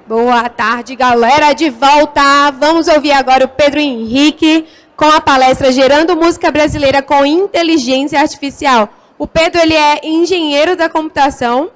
Boa tarde, galera, de volta. Vamos ouvir agora o Pedro Henrique com a palestra Gerando Música Brasileira com Inteligência Artificial. O Pedro, ele é engenheiro da computação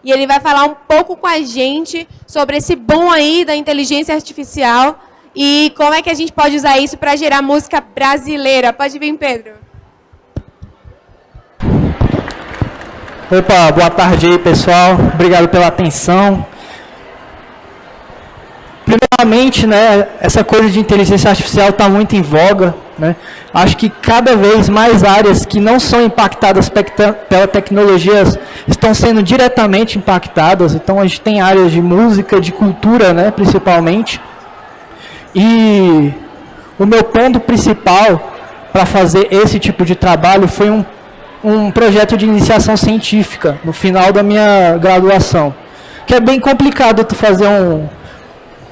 e ele vai falar um pouco com a gente sobre esse boom aí da inteligência artificial e como é que a gente pode usar isso para gerar música brasileira. Pode vir, Pedro. Opa, boa tarde aí, pessoal. Obrigado pela atenção. Primeiramente, né, essa coisa de inteligência artificial está muito em voga, né? Acho que cada vez mais áreas que não são impactadas pela tecnologia estão sendo diretamente impactadas. Então, a gente tem áreas de música, de cultura, né, principalmente. E o meu ponto principal para fazer esse tipo de trabalho foi um projeto de iniciação científica no final da minha graduação. Que é bem complicado tu fazer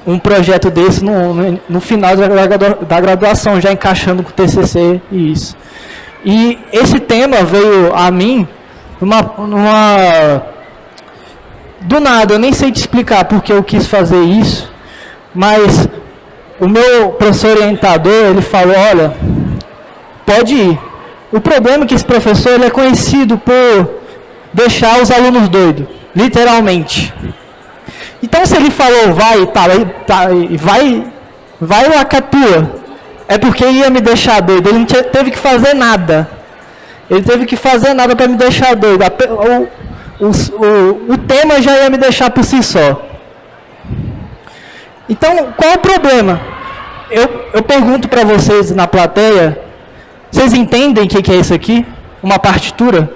um projeto desse no final da graduação, já encaixando com o TCC e isso. E esse tema veio a mim do nada, eu nem sei te explicar porque eu quis fazer isso, mas o meu professor orientador, ele falou, olha, pode ir. O problema é que esse professor ele é conhecido por deixar os alunos doidos, literalmente. Então, se ele falou, vai lá, catua, é porque ia me deixar doido. Ele não teve que fazer nada. Ele teve que fazer nada para me deixar doido. O tema já ia me deixar por si só. Então, qual é o problema? Eu pergunto para vocês na plateia, vocês entendem o que é isso aqui? Uma partitura?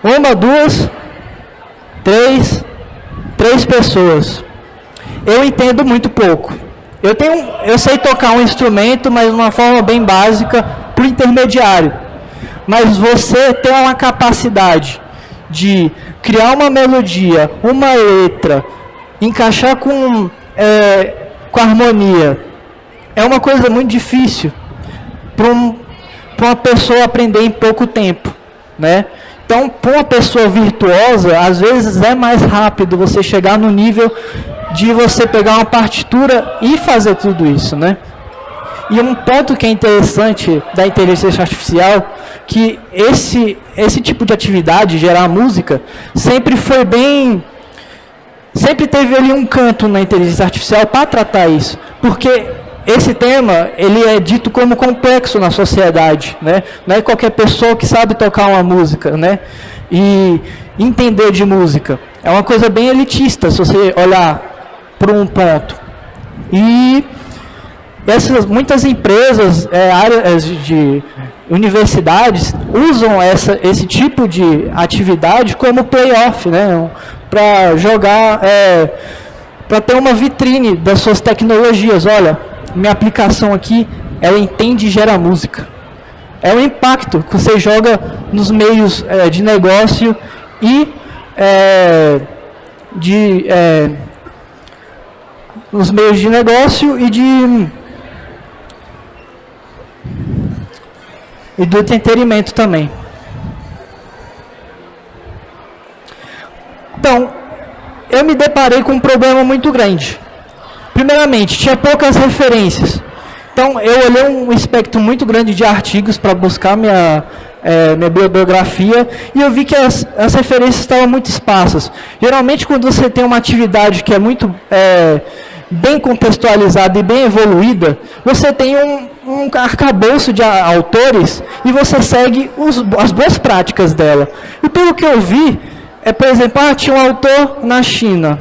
Uma, duas... Três pessoas. Eu entendo muito pouco. Eu sei tocar um instrumento, mas de uma forma bem básica, para o intermediário. Mas você tem uma capacidade de criar uma melodia, uma letra, encaixar com harmonia. É uma coisa muito difícil para uma pessoa aprender em pouco tempo, né? Então, para uma pessoa virtuosa, às vezes é mais rápido você chegar no nível de você pegar uma partitura e fazer tudo isso, né? E um ponto que é interessante da inteligência artificial, que esse tipo de atividade, gerar música, sempre teve ali um canto na inteligência artificial para tratar isso, porque esse tema, ele é dito como complexo na sociedade, né? Não é qualquer pessoa que sabe tocar uma música, né? E entender de música. É uma coisa bem elitista, se você olhar para um ponto. E muitas empresas, áreas de universidades, usam esse tipo de atividade como playoff, né? Para jogar, para ter uma vitrine das suas tecnologias. Olha, minha aplicação aqui, ela entende e gera música. É um impacto que você joga nos meios de negócio e nos meios de negócio e do entretenimento também. Então, eu me deparei com um problema muito grande. Primeiramente, tinha poucas referências. Então, eu olhei um espectro muito grande de artigos para buscar minha bibliografia e eu vi que as referências estavam muito esparsas. Geralmente, quando você tem uma atividade que é muito bem contextualizada e bem evoluída, você tem um arcabouço de autores e você segue as boas práticas dela. E pelo que eu vi, por exemplo, tinha um autor na China,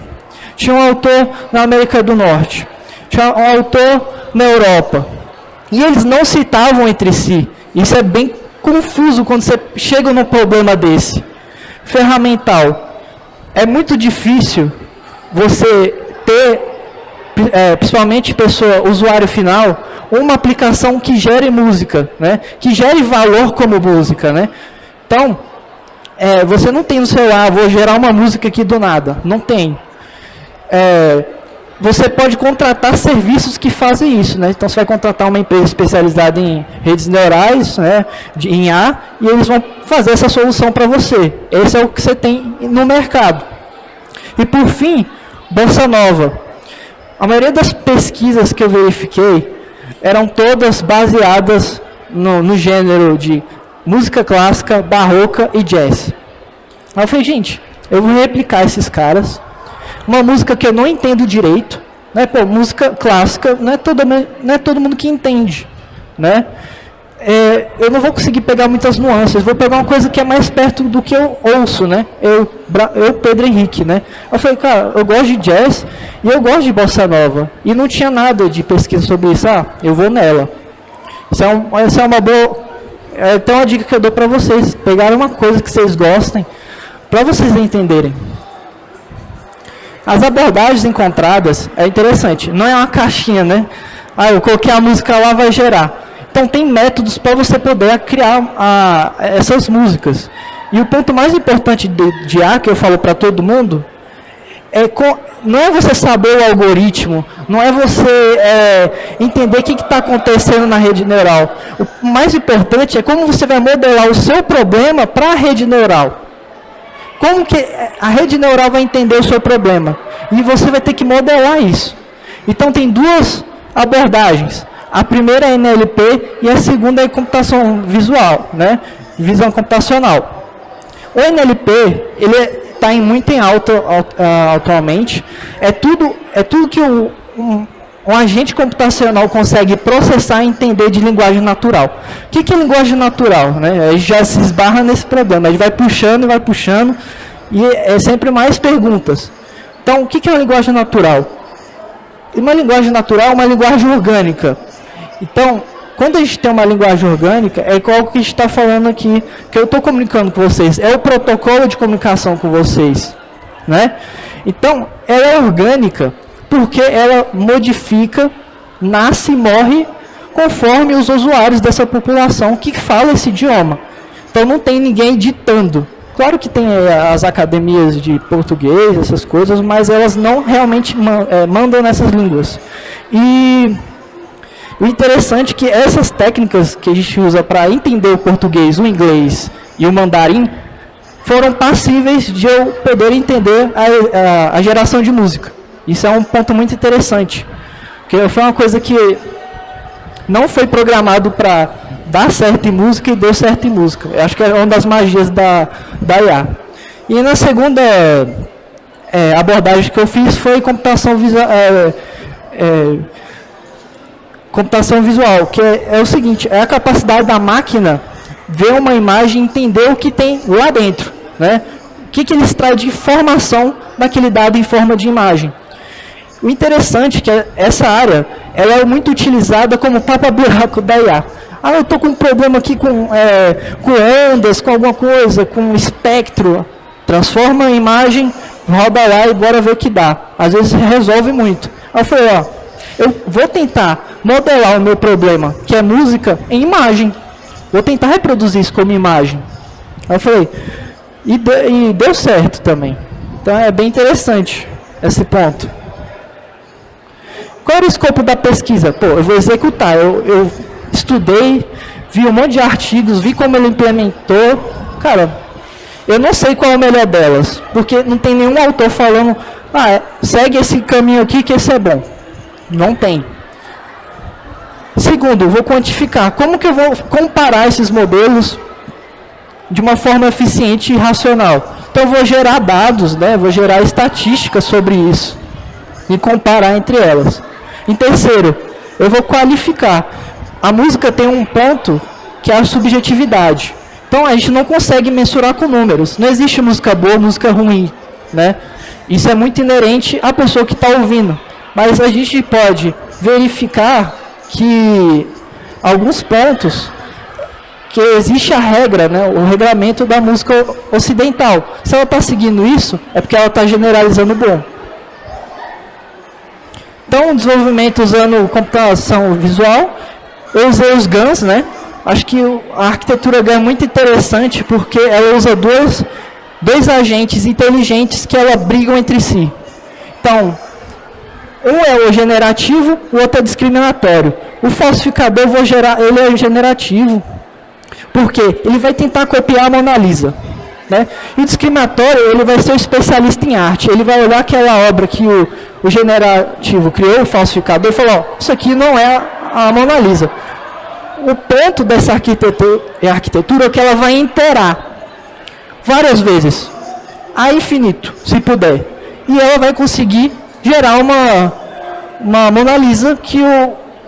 tinha um autor na América do Norte, tinha um autor na Europa. E eles não citavam entre si. Isso é bem confuso quando você chega num problema desse. Ferramental. É muito difícil você ter, principalmente usuário final, uma aplicação que gere música, né? Que gere valor como música, né? Então, você não tem no celular, vou gerar uma música aqui do nada. Não tem. Você pode contratar serviços que fazem isso, né? Então, você vai contratar uma empresa especializada em redes neurais, né? Em IA, e eles vão fazer essa solução para você. Esse é o que você tem no mercado. E por fim, Bossa Nova. A maioria das pesquisas que eu verifiquei eram todas baseadas no gênero de música clássica, barroca e jazz. Aí eu falei, gente, eu vou replicar esses caras, uma música que eu não entendo direito, né? Pô, música clássica não é todo mundo que entende, né? Eu não vou conseguir pegar muitas nuances, vou pegar uma coisa que é mais perto do que eu ouço, né? Eu Pedro Henrique, né? Eu falei, cara, eu gosto de jazz e eu gosto de bossa nova. E não tinha nada de pesquisa sobre isso. Eu vou nela. Essa é uma boa... Então, uma dica que eu dou para vocês, pegar uma coisa que vocês gostem, para vocês entenderem. As abordagens encontradas, é interessante, não é uma caixinha, né? Eu coloquei a música lá, vai gerar. Então, tem métodos para você poder criar essas músicas. E o ponto mais importante de IA, que eu falo para todo mundo, não é você saber o algoritmo, não é você entender o que está acontecendo na rede neural. O mais importante é como você vai modelar o seu problema para a rede neural. Como que a rede neural vai entender o seu problema? E você vai ter que modelar isso. Então, tem duas abordagens. A primeira é NLP e a segunda é computação visual, né? Visão computacional. O NLP, ele está muito em alta atualmente. É tudo que um agente computacional consegue processar e entender de linguagem natural. O que é linguagem natural? Né? A gente já se esbarra nesse problema. A gente vai puxando e é sempre mais perguntas. Então, o que é uma linguagem natural? Uma linguagem natural é uma linguagem orgânica. Então, quando a gente tem uma linguagem orgânica, é igual que a gente está falando aqui, que eu estou comunicando com vocês. É o protocolo de comunicação com vocês. Né? Então, ela é orgânica porque ela modifica, nasce e morre conforme os usuários dessa população que fala esse idioma. Então, não tem ninguém ditando. Claro que tem as academias de português, essas coisas, mas elas não realmente mandam nessas línguas. E o interessante é que essas técnicas que a gente usa para entender o português, o inglês e o mandarim foram passíveis de eu poder entender a geração de música. Isso é um ponto muito interessante, porque foi uma coisa que não foi programado para dar certo em música e deu certo em música. Eu acho que é uma das magias da IA. E na segunda abordagem que eu fiz foi computação visual. Computação visual, que é o seguinte, é a capacidade da máquina ver uma imagem e entender o que tem lá dentro, né? O que ele extrai de informação daquele dado em forma de imagem. O interessante é que essa área ela é muito utilizada como tapa-buraco da IA. Eu estou com um problema aqui com ondas, com alguma coisa, com espectro. Transforma a imagem, roda lá e bora ver o que dá. Às vezes resolve muito. Aí eu falei, eu vou tentar modelar o meu problema, que é música, em imagem. Vou tentar reproduzir isso como imagem. Aí eu falei, e deu certo também. Então é bem interessante esse ponto. Qual era o escopo da pesquisa? Eu vou executar. Eu estudei, vi um monte de artigos, vi como ele implementou. Cara, eu não sei qual é o melhor delas, porque não tem nenhum autor falando, segue esse caminho aqui que esse é bom. Não tem. Segundo, vou quantificar. Como que eu vou comparar esses modelos de uma forma eficiente e racional? Então, eu vou gerar dados, né? Vou gerar estatísticas sobre isso e comparar entre elas. Em terceiro, eu vou qualificar. A música tem um ponto que é a subjetividade. Então, a gente não consegue mensurar com números. Não existe música boa, música ruim, né? Isso é muito inerente à pessoa que está ouvindo. Mas a gente pode verificar que alguns pontos, que existe a regra, né, o regramento da música ocidental. Se ela está seguindo isso, é porque ela está generalizando bom. Então, desenvolvimento usando computação visual, eu usei os GANs, né? Acho que a arquitetura GAN é muito interessante, porque ela usa dois agentes inteligentes que ela brigam entre si. Então, um é o generativo, o outro é discriminatório. O falsificador, ele é generativo, porque ele vai tentar copiar a Mona Lisa. né? E o discriminatório, ele vai ser o especialista em arte. Ele vai olhar aquela obra que o generativo criou, o falsificador, e falar, ó, isso aqui não é a Mona Lisa. O ponto dessa arquitetura é que ela vai interar várias vezes, a infinito, se puder. E ela vai conseguir gerar uma Mona Lisa que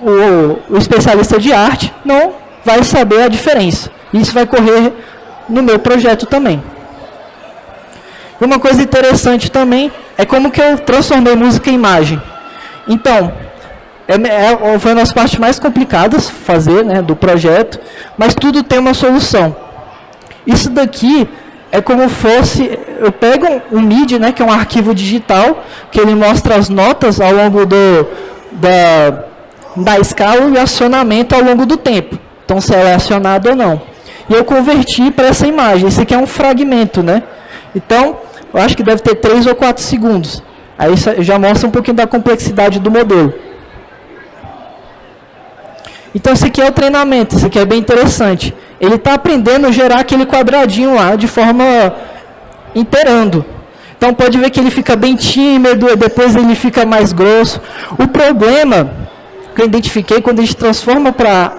o especialista de arte não vai saber a diferença. Isso vai correr no meu projeto também. E uma coisa interessante também é como que eu transformei música em imagem. Então, foi uma das partes mais complicadas fazer, né, do projeto, mas tudo tem uma solução. Isso daqui é como fosse, eu pego um MIDI, né, que é um arquivo digital, que ele mostra as notas ao longo da escala e acionamento ao longo do tempo. Então, se ela é acionada ou não. E eu converti para essa imagem. Esse aqui é um fragmento, né? Então, eu acho que deve ter 3 ou 4 segundos. Aí isso já mostra um pouquinho da complexidade do modelo. Então, esse aqui é o treinamento. Esse aqui é bem interessante. Ele está aprendendo a gerar aquele quadradinho lá de forma iterando. Então, pode ver que ele fica bem tímido, depois ele fica mais grosso. O problema que eu identifiquei quando a gente transforma para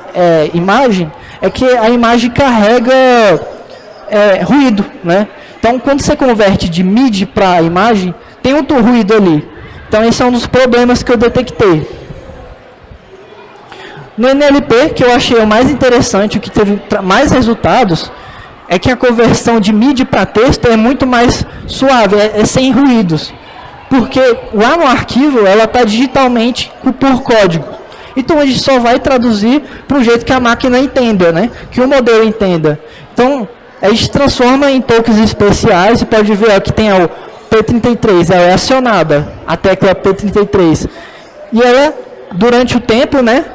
imagem é que a imagem carrega ruído, né? Então, quando você converte de MIDI para imagem, tem outro ruído ali. Então, esse é um dos problemas que eu detectei. No NLP, que eu achei o mais interessante, o que teve mais resultados, é que a conversão de MIDI para texto é muito mais suave, é sem ruídos. Porque lá no arquivo, ela está digitalmente por código. Então, a gente só vai traduzir para o jeito que a máquina entenda, né? Que o modelo entenda. Então, a gente transforma em tokens especiais, e pode ver ó, que tem o P33, ela é acionada, a tecla P33. E ela, durante o tempo, né?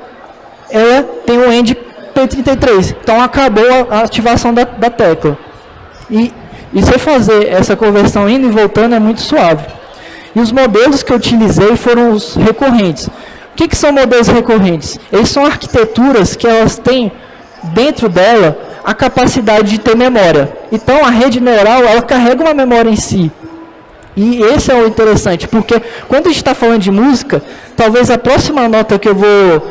Ela tem o end P33. Então, acabou a ativação da tecla. E você fazer essa conversão indo e voltando é muito suave. E os modelos que eu utilizei foram os recorrentes. O que são modelos recorrentes? Eles são arquiteturas que elas têm dentro dela a capacidade de ter memória. Então, a rede neural, ela carrega uma memória em si. E esse é o interessante, porque quando a gente está falando de música, talvez a próxima nota que eu vou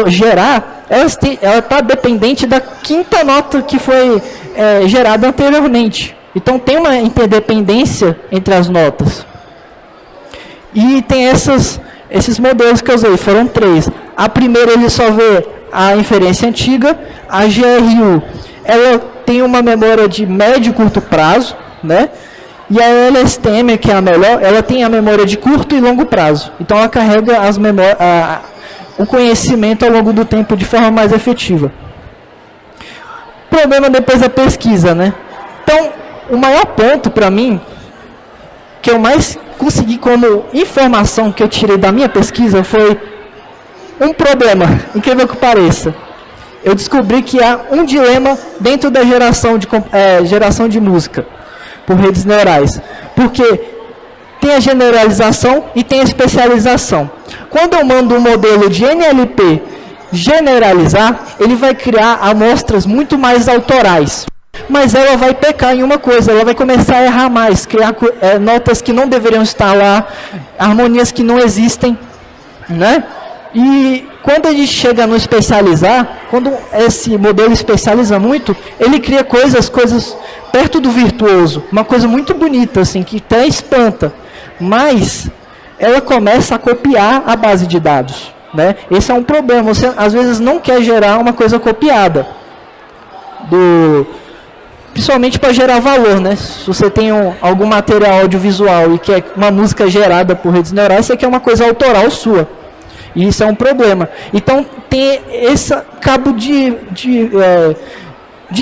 gerar, ela está dependente da quinta nota que foi gerada anteriormente. Então, tem uma interdependência entre as notas. E tem esses modelos que eu usei, foram 3. A primeira, ele só vê a inferência antiga. A GRU, ela tem uma memória de médio e curto prazo, né? E a LSTM, que é a melhor, ela tem a memória de curto e longo prazo. Então, ela carrega o conhecimento ao longo do tempo de forma mais efetiva. O problema depois da pesquisa, né? Então, o maior ponto para mim, que eu mais consegui como informação que eu tirei da minha pesquisa, foi um problema, incrível que pareça. Eu descobri que há um dilema dentro da geração de música por redes neurais. Porque tem a generalização e tem a especialização. Quando eu mando um modelo de NLP generalizar, ele vai criar amostras muito mais autorais. Mas ela vai pecar em uma coisa, ela vai começar a errar mais, criar notas que não deveriam estar lá, harmonias que não existem, né? E quando a gente chega no especializar, quando esse modelo especializa muito, ele cria coisas perto do virtuoso, uma coisa muito bonita, assim, que até espanta, mas ela começa a copiar a base de dados, né? Esse é um problema, você às vezes não quer gerar uma coisa copiada, principalmente para gerar valor, né? Se você tem algum material audiovisual e quer uma música gerada por redes neurais, você quer uma coisa autoral sua. E isso é um problema. Então, tem esse cabo de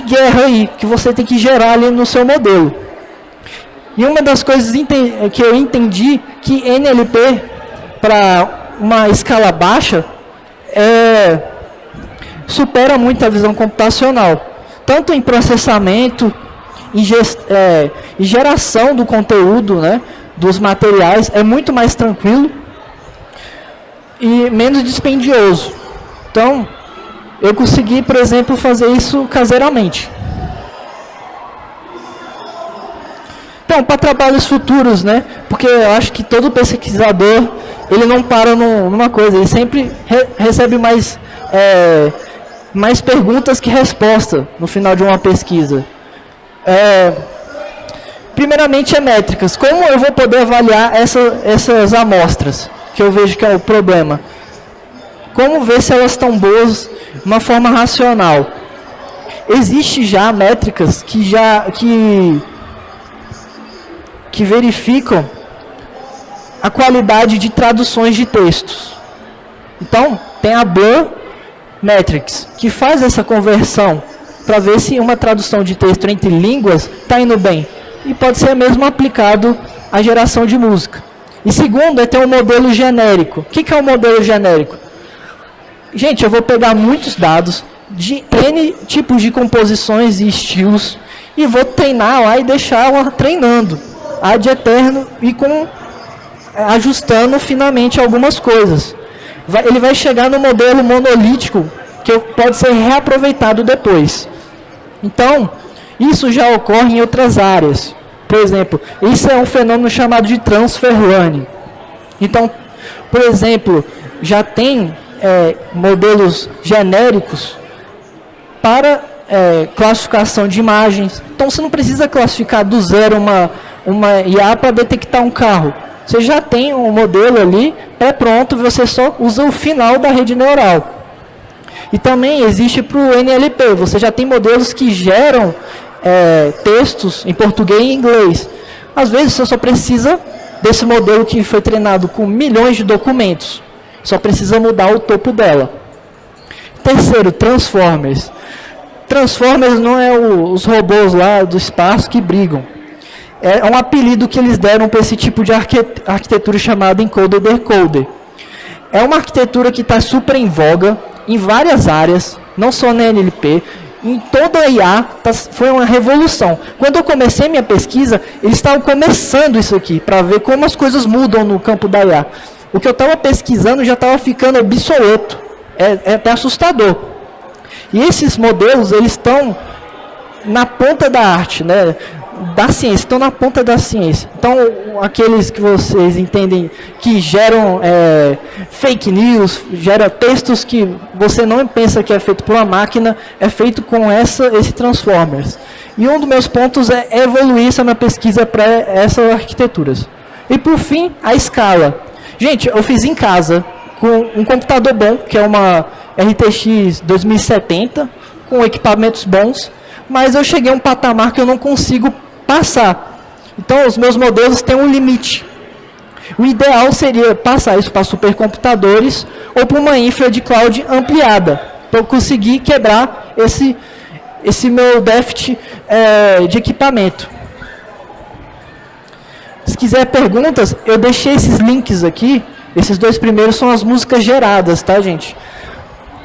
guerra aí, que você tem que gerar ali no seu modelo. E uma das coisas que eu entendi, que NLP, para uma escala baixa, supera muito a visão computacional. Tanto em processamento, em geração do conteúdo, né, dos materiais, é muito mais tranquilo e menos dispendioso. Então, eu consegui, por exemplo, fazer isso caseiramente. Então, para trabalhos futuros, né? Porque eu acho que todo pesquisador, ele não para numa coisa, ele sempre recebe mais perguntas que respostas no final de uma pesquisa. Primeiramente, métricas. Como eu vou poder avaliar essas amostras, que eu vejo que é o problema? Como ver se elas estão boas de uma forma racional? Existe já métricas que verificam a qualidade de traduções de textos. Então, tem a Blur Metrics, que faz essa conversão para ver se uma tradução de texto entre línguas está indo bem. E pode ser mesmo aplicado à geração de música. E segundo, ter um modelo genérico. O que é um modelo genérico? Gente, eu vou pegar muitos dados de N tipos de composições e estilos e vou treinar lá e deixar ela treinando ad eterno e ajustando finamente algumas coisas. Ele vai chegar no modelo monolítico que pode ser reaproveitado depois. Então, isso já ocorre em outras áreas. Por exemplo, isso é um fenômeno chamado de transfer learning. Então, por exemplo, já tem modelos genéricos para classificação de imagens. Então, você não precisa classificar do zero uma IA para detectar um carro. Você já tem um modelo ali pré-pronto, você só usa o final da rede neural. E também existe para o NLP, você já tem modelos que geram textos em português e inglês. Às vezes você só precisa desse modelo que foi treinado com milhões de documentos. Só precisa mudar o topo dela. Terceiro, Transformers. Transformers não é os robôs lá do espaço que brigam. É um apelido que eles deram para esse tipo de arquitetura chamada encoder-decoder. É uma arquitetura que está super em voga em várias áreas, não só na NLP, em toda a IA, foi uma revolução. Quando eu comecei minha pesquisa, eles estavam começando isso aqui, para ver como as coisas mudam no campo da IA. O que eu estava pesquisando já estava ficando obsoleto, é até assustador. E esses modelos, eles estão na ponta da arte, né? Da ciência, estão na ponta da ciência. Então, aqueles que vocês entendem que geram fake news, geram textos que você não pensa que é feito por uma máquina, é feito com esse Transformers. E um dos meus pontos é evoluir essa minha pesquisa para essas arquiteturas. E por fim, a escala. Gente, eu fiz em casa, com um computador bom, que é uma RTX 2070, com equipamentos bons, mas eu cheguei a um patamar que eu não consigo passar. Então, os meus modelos têm um limite. O ideal seria passar isso para supercomputadores ou para uma infra de cloud ampliada, para eu conseguir quebrar esse meu déficit de equipamento. Se quiser perguntas, eu deixei esses links aqui. Esses dois primeiros são as músicas geradas, tá, gente?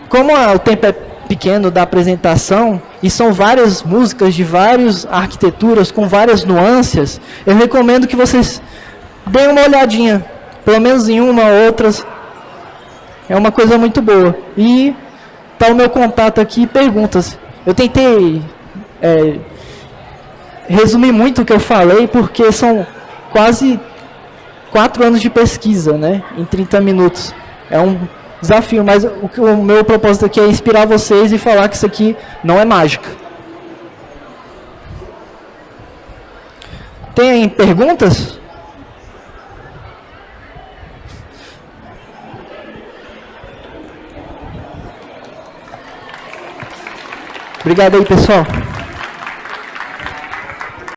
Como o tempo é pequeno da apresentação, e são várias músicas de várias arquiteturas, com várias nuances, eu recomendo que vocês deem uma olhadinha, pelo menos em uma ou outras. É uma coisa muito boa. E tá o meu contato aqui, perguntas. Eu tentei resumir muito o que eu falei, porque são quase 4 anos de pesquisa, né, em 30 minutos. É um desafio, mas o meu propósito aqui é inspirar vocês e falar que isso aqui não é mágica. Tem perguntas? Obrigado aí, pessoal.